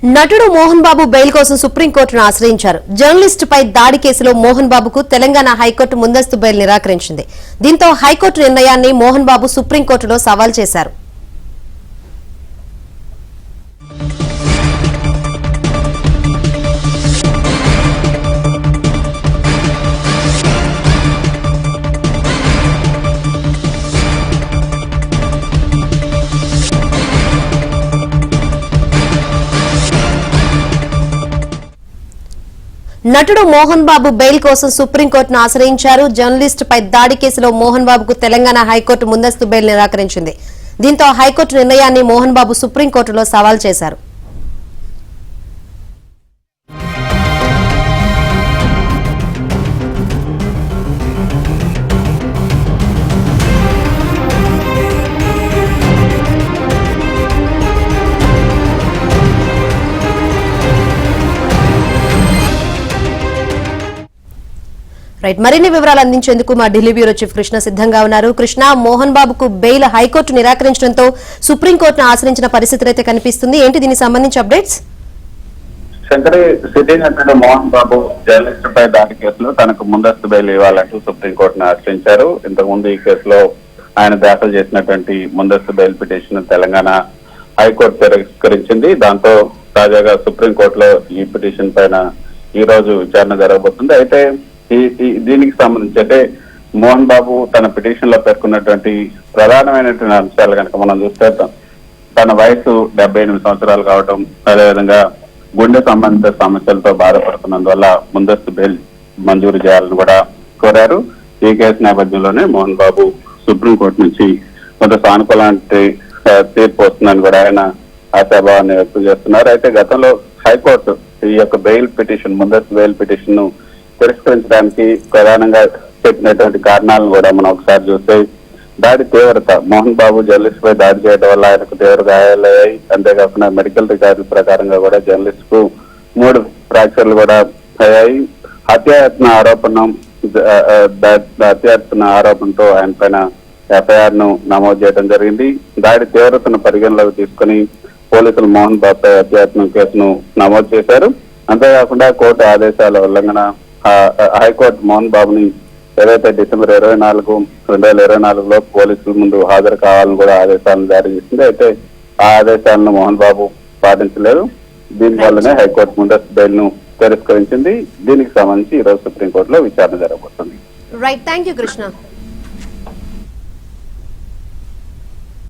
నటుడు మోహన్ బాబు బెయిల్ కోసం సుప్రీంకోర్టును ఆశ్రయించారు. జర్నలిస్టు పై దాడి కేసులో మోహన్ బాబుకు తెలంగాణ హైకోర్టు ముందస్తు బెయిల్ నిరాకరించింది. దీంతో హైకోర్టు నిర్ణయాన్ని మోహన్ బాబు సుప్రీంకోర్టులో సవాల్ చేశారు. నటుడు మోహన్ బాబు బెయిల్ కోసం సుప్రీంకోర్టును ఆశ్రయించారు. జర్నలిస్టు పై దాడి కేసులో మోహన్ బాబుకు తెలంగాణ హైకోర్టు ముందస్తు బెయిల్ నిరాకరించింది. దీంతో హైకోర్టు నిర్ణయాన్ని మోహన్ బాబు సుప్రీంకోర్టులో సవాల్ చేశారు. మరిన్ని వివరాలు అందించేందుకు మా ఢిల్లీ బ్యూరో చీఫ్ కృష్ణ సిద్ధంగా ఉన్నారు. కృష్ణ, మోహన్ బాబుకు బెయిల్ హైకోర్టు నిరాకరించడంతో సుప్రీంకోర్టును ఆశ్రయించిన పరిస్థితులు అయితే కనిపిస్తుంది. ఏంటి దీనికి సంబంధించి అప్డేట్స్? శంకరి, సిటీ నటుడు మోహన్ బాబు జర్నలిస్టు పై దాడి కేసులో తనకు ముందస్తు బెయిల్ ఇవ్వాలంటూ సుప్రీంకోర్టును ఆశ్రయించారు. ఇంతకుముందు ఈ కేసులో ఆయన దాఖలు చేసినటువంటి ముందస్తు బెయిల్ పిటిషన్ తెలంగాణ హైకోర్టు తిరస్కరించింది. దాంతో తాజాగా సుప్రీంకోర్టులో ఈ పిటిషన్ పైన ఈ రోజు విచారణ జరగబోతుంది. అయితే దీనికి సంబంధించి అంటే మోహన్ బాబు తన పిటిషన్ లో పేర్కొన్నటువంటి ప్రధానమైనటువంటి అంశాలు కనుక మనం చూస్తే తన వయసు 78 సంవత్సరాలు కావడం, అదేవిధంగా గుండె సంబంధిత సమస్యలతో బాధపడుతున్నందువల్ల ముందస్తు బెయిల్ మంజూరు చేయాలని కూడా కోరారు. ఈ కేసు నేపథ్యంలోనే మోహన్ బాబు సుప్రీంకోర్టు నుంచి కొంత సానుకూలాంటి తీర్పు వస్తుందని కూడా ఆయన ఆశాభావాన్ని వ్యక్తం చేస్తున్నారు. అయితే గతంలో హైకోర్టు ఈ యొక్క బెయిల్ పిటిషన్, ముందస్తు బెయిల్ పిటిషన్ ను తిరస్కరించడానికి ప్రధానంగా చెప్పినటువంటి కారణాలను కూడా మనం ఒకసారి చూస్తే, దాడి తీవ్రత, మోహన్ బాబు జర్నలిస్ట్ పై దాడి చేయడం వల్ల ఆయనకు తీవ్ర గాయాలయ్యాయి. అంతేకాకుండా మెడికల్ రికార్డుల ప్రకారంగా కూడా జర్నలిస్ట్ కు 3 ఫ్రాక్చర్లు కూడా అయ్యాయి. హత్యాయత్న ఆరోపణతో ఆయన పైన ఎఫ్ఐఆర్ ను నమోదు చేయడం జరిగింది. దాడి తీవ్రతను పరిగణలోకి తీసుకుని పోలీసులు మోహన్ బాబు పై హత్యాయత్నం కేసును నమోదు చేశారు. అంతేకాకుండా కోర్టు ఆదేశాల ఉల్లంఘన హైకోర్టు మోహన్ బాబుని ఏదైతే డిసెంబర్ 24, 2024లో పోలీసుల ముందు హాజరు కావాలని కూడా ఆదేశాలను జారీ చేసింది. అయితే ఆ ఆదేశాలను మోహన్ బాబు పాటించలేదు. దీనివల్లనే హైకోర్టు ముందస్తు బెయిల్ ను తిరస్కరించింది. దీనికి సంబంధించి ఈ రోజు సుప్రీంకోర్టులో విచారణ జరగబోతుంది. Right, thank you Krishna.